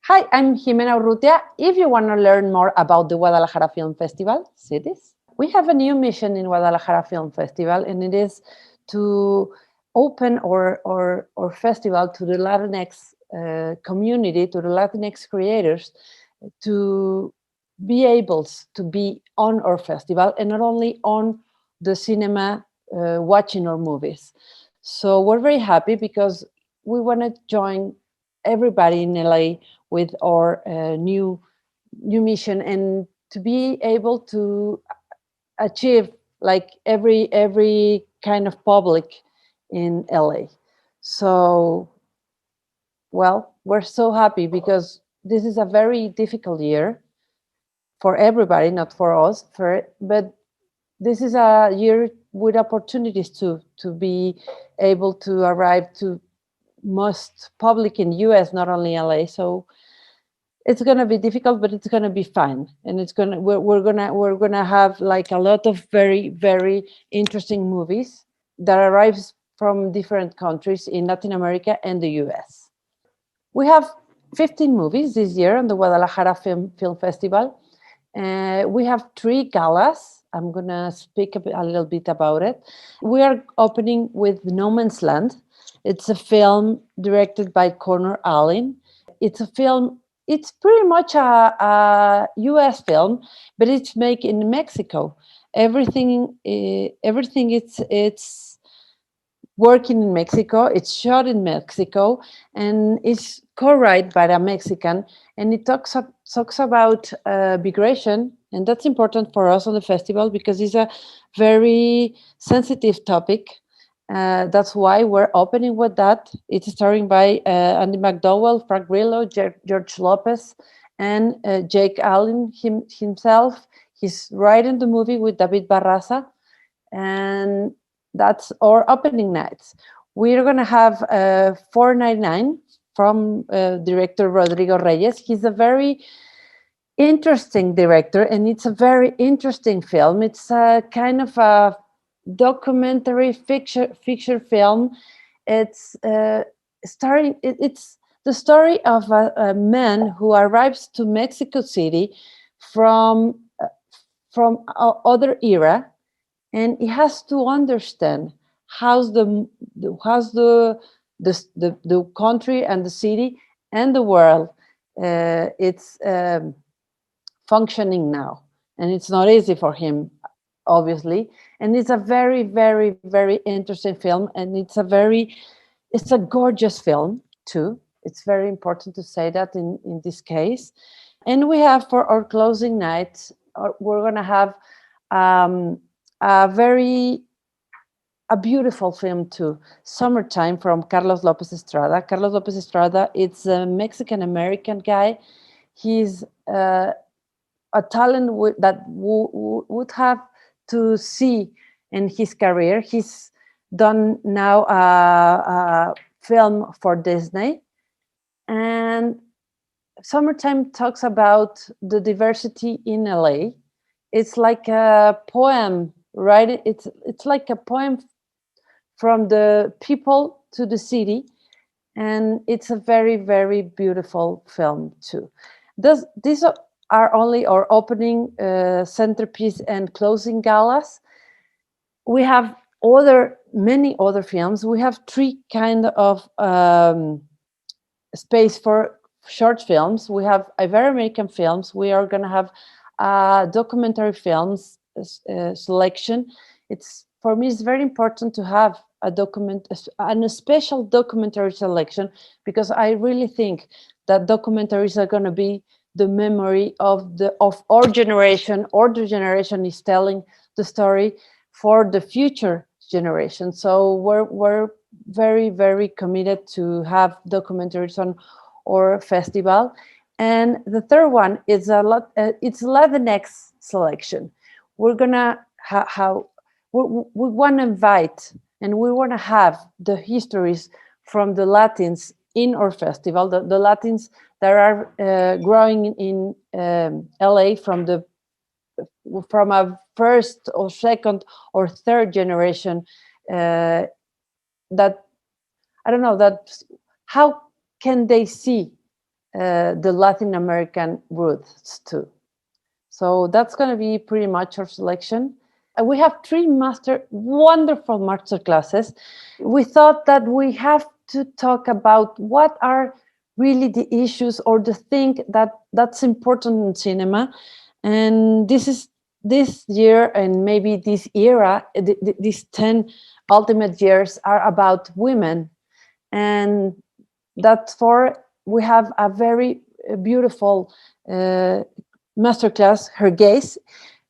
Hi, I'm Ximena Urrutia. If you want to learn more about the GuadaLAjara Film Festival cities, we have a new mission in GuadaLAjara Film Festival, and it is to open our festival to the Latinx community, to the Latinx creators, to be able to be on our festival and not only on the cinema watching our movies. So we're very happy because we want to join everybody in LA with our new mission and to be able to achieve like every kind of public in LA. So, well, we're so happy because this is a very difficult year for everybody, not for us, but this is a year with opportunities to be able to arrive to most public in US, not only LA. So it's going to be difficult, but it's going to be fun, and we're gonna have like a lot of very interesting movies that arrives from different countries in Latin America and the US. We have 15 movies this year on the GuadaLAjara Film Festival. We have 3 galas. I'm going to speak a little bit about it. We are opening with No Man's Land. It's a film directed by Connor Allen. It's a film, it's pretty much a US film, but it's made in Mexico. Everything it's working in Mexico. It's shot in Mexico, and it's co-written by a Mexican. And it talks about migration, and that's important for us on the festival because it's a very sensitive topic. That's why we're opening with that. It's starring by Andy McDowell, Frank Grillo, George Lopez, and Jake Allen himself. He's writing the movie with David Barraza, and that's our opening nights. We're going to have 499 from director Rodrigo Reyes. He's a very interesting director, and it's a very interesting film. It's a kind of a documentary fiction film. It's it's the story of a man who arrives to Mexico City from other era, and he has to understand how's the country and the city and the world it's functioning now, and it's not easy for him, obviously. And it's a very interesting film, and it's a gorgeous film too. It's very important to say that in this case. And we have for our closing night, we're going to have a beautiful film too, Summertime, from Carlos Lopez Estrada. Carlos Lopez Estrada, it's a Mexican American guy. He's a talent that would have to see in his career. He's done now a film for Disney, and Summertime talks about the diversity in LA. It's like a poem, right? It's like a poem from the people to the city, and it's a very beautiful film too. These are only our opening, centerpiece, and closing galas. We have many other films. We have 3 kind of space for short films. We have Ibero-American films. We are going to have documentary films selection. For me, it's very important to have a special documentary selection, because I really think that documentaries are going to be the memory of our generation, or the generation is telling the story for the future generation. So we're very committed to have documentaries on our festival. And the third one is it's Latinx selection. We're gonna we want to invite, and we want to have the histories from the Latins in our festival, the Latins that are growing in LA from a first or second or third generation, that I don't know, that how can they see the Latin American roots too. So that's going to be pretty much our selection. We have three wonderful master classes. We thought that we have to talk about what are really the issues or the thing that's important in cinema. And this year and maybe this era, these 10 ultimate years are about women. And that's for, we have a very beautiful masterclass, Her Gaze.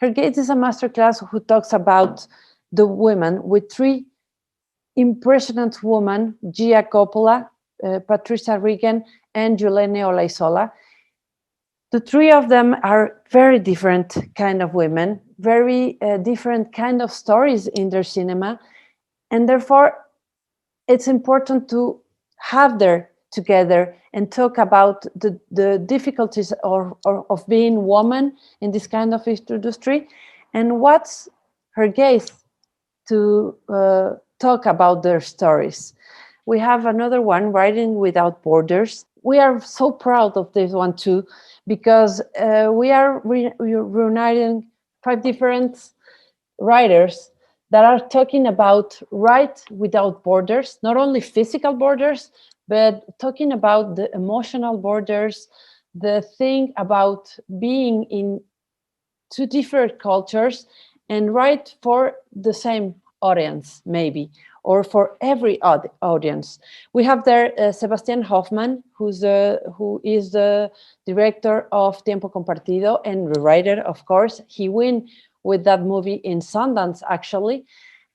Her Gaze is a masterclass who talks about the women with three impressionant women, Gia Coppola, Patricia Regan, and Yulene Olaizola. The three of them are very different kind of women, very different kind of stories in their cinema, and therefore it's important to have them together and talk about the difficulties of being woman in this kind of industry, and what's her gaze to talk about their stories. We have another one, Writing Without Borders. We are so proud of this one too, because we are reuniting 5 different writers that are talking about right without borders, not only physical borders, but talking about the emotional borders, the thing about being in 2 different cultures and write for the same audience, maybe, or for every audience. We have there Sebastian Hoffman, who is the director of Tiempo Compartido and the writer, of course. He won with that movie in Sundance, actually.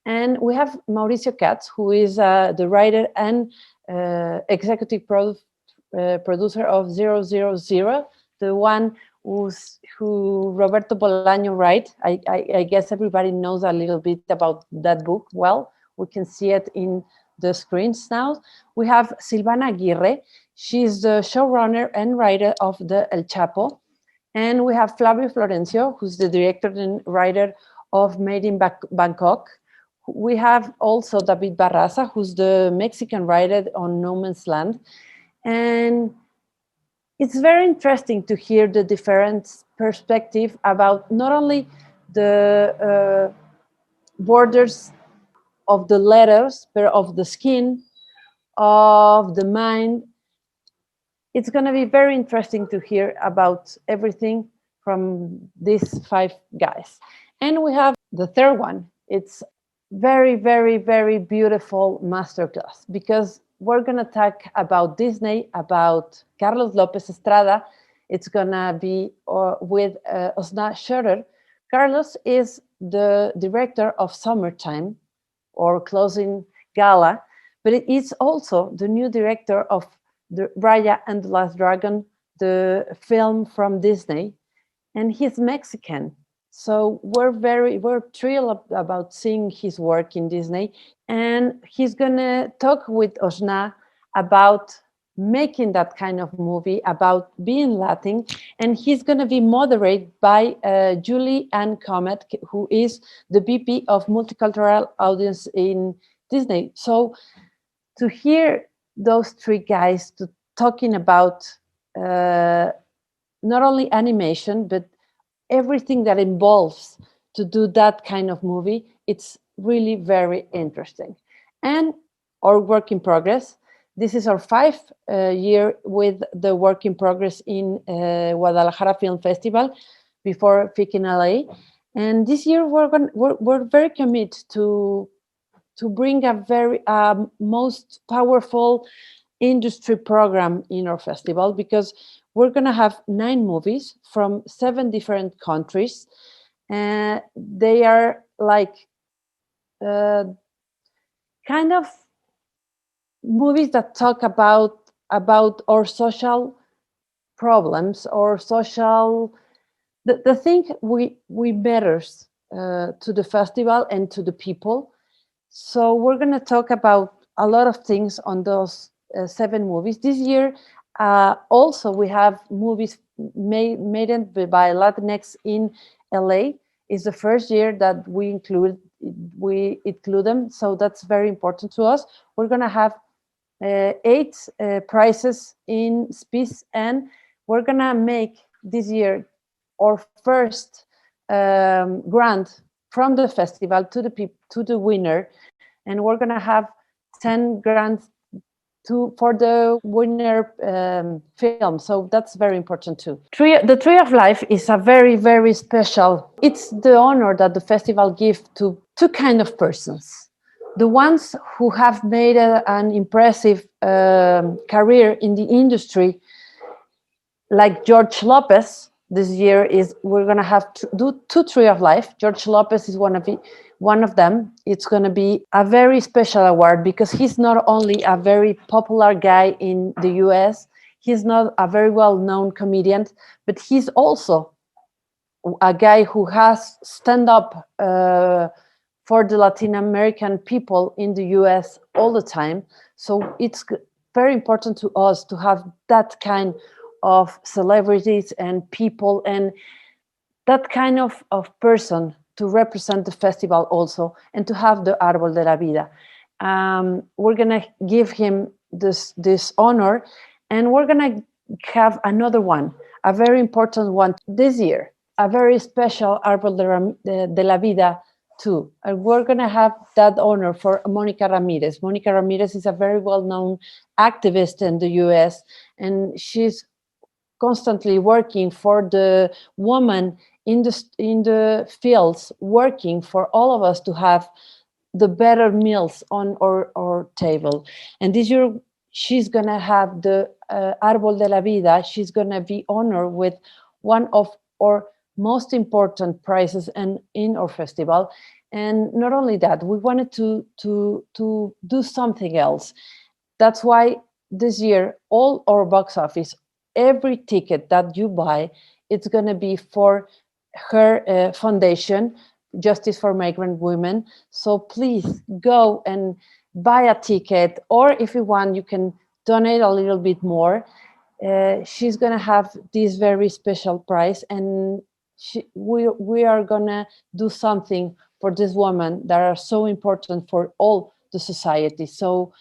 And we have Mauricio Katz, who is the writer and executive producer of 000, the one who Roberto Bolaño wrote. I guess everybody knows a little bit about that book. Well, we can see it in the screens now. We have Silvana Aguirre. She's the showrunner and writer of the El Chapo. And we have Flavio Florencio, who's the director and writer of Made in Bangkok. We have also David Barraza, who's the Mexican writer on No Man's Land. And it's very interesting to hear the different perspective about not only the borders of the letters, but of the skin, of the mind. It's going to be very interesting to hear about everything from these 5 guys. And we have the third one. It's very, very, very beautiful masterclass, because we're going to talk about Disney, about Carlos Lopez Estrada. It's going to be with Osna Scherer. Carlos is the director of Summertime, or Closing Gala, but it is also the new director of the Raya and the Last Dragon, the film from Disney, and he's Mexican. So we're thrilled about seeing his work in Disney, and he's gonna talk with Osna about making that kind of movie, about being Latin, and he's gonna be moderated by Julie Ann Comet, who is the VP of Multicultural Audience in Disney. So to hear those 3 guys talking about not only animation, but everything that involves to do that kind of movie, it's really very interesting. And our work in progress. This is our 5th year with the work in progress in GuadaLAjara Film Festival before FICGinLA. And this year we're very committed to bring a very most powerful industry program in our festival, because we're going to have 9 movies from 7 different countries. They are like kind of movies that talk about our social problems, or social, the thing we matters to the festival and to the people. So we're going to talk about a lot of things on those 7 movies. This year, also we have movies made by Latinx in LA. It's the first year that we include them, so that's very important to us. We're going to have 8 prizes in space, and we're gonna make this year our first grant from the festival to the winner, and we're gonna have 10 grants for the winner film. So that's very important too. The Tree of Life is a very, very special. It's the honor that the festival gives to two kind of persons. The ones who have made an impressive career in the industry, like George Lopez. This year we're gonna have to do two Tree of Life. George Lopez is one of them. It's gonna be a very special award because he's not only a very popular guy in the US, he's not a very well-known comedian, but he's also a guy who has stand up for the Latin American people in the US all the time. So it's very important to us to have that kind of celebrities and people and that kind of person to represent the festival also, and to have the Árbol de la Vida. We're gonna give him this honor, and we're gonna have another one, a very important one this year, a very special Árbol de la Vida too. And we're gonna have that honor for Mónica Ramírez. Mónica Ramírez is a very well-known activist in the US, and she's constantly working for the woman in the fields, working for all of us to have the better meals on our table. And this year, she's gonna have the Árbol de la Vida. She's gonna be honored with one of our most important prizes in our festival. And not only that, we wanted to do something else. That's why this year, all our box office, every ticket that you buy, it's going to be for her foundation, Justice for Migrant Women. So please go and buy a ticket, or if you want, you can donate a little bit more. She's going to have this very special prize, and we are going to do something for this woman that are so important for all the society. So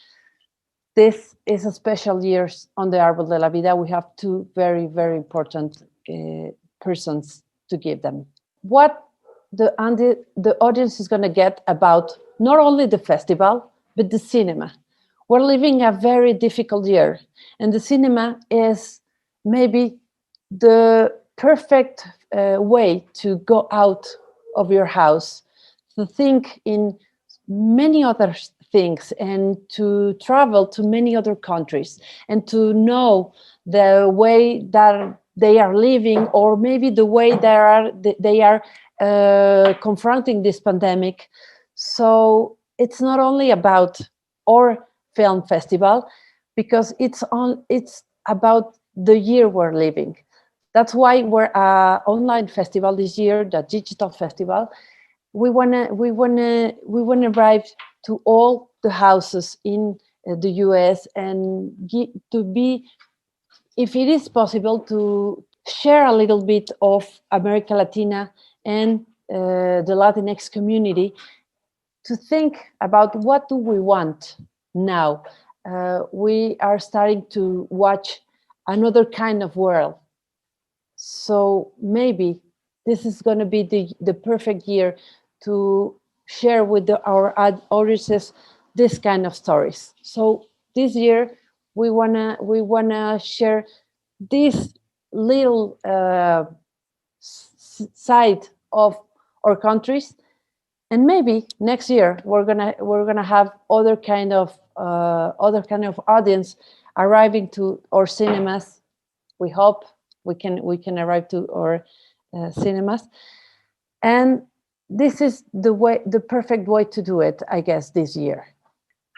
this is a special year on the Árbol de la Vida. We have two very, very important persons to give them. What the audience is going to get about not only the festival, but the cinema. We're living a very difficult year, and the cinema is maybe the perfect way to go out of your house, to think in many other things, and to travel to many other countries, and to know the way that they are living, or maybe the way they are confronting this pandemic. So it's not only about our film festival, because it's about the year we're living. That's why we're an online festival this year, the digital festival. We wanna arrive to all the houses in the US and to be, if it is possible, to share a little bit of America Latina and the Latinx community, to think about what do we want now. We are starting to watch another kind of world. So maybe this is going to be the perfect year to share with our audiences this kind of stories. So this year we wanna share this little side of our countries, and maybe next year we're gonna have other kind of audience arriving to our cinemas. We hope we can arrive to our cinemas, and this is the perfect way to do it, I guess, this year.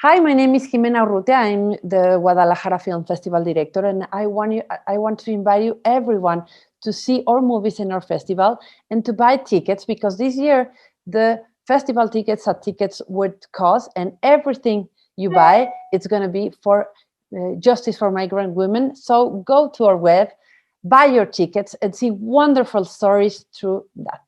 Hi, my name is Ximena Urrutia. I'm the GuadaLAjara Film Festival director, and I want to invite everyone to see our movies in our festival and to buy tickets, because this year the festival tickets are tickets with cost, and everything you buy, it's going to be for Justice for Migrant Women. So go to our web, buy your tickets, and see wonderful stories through that.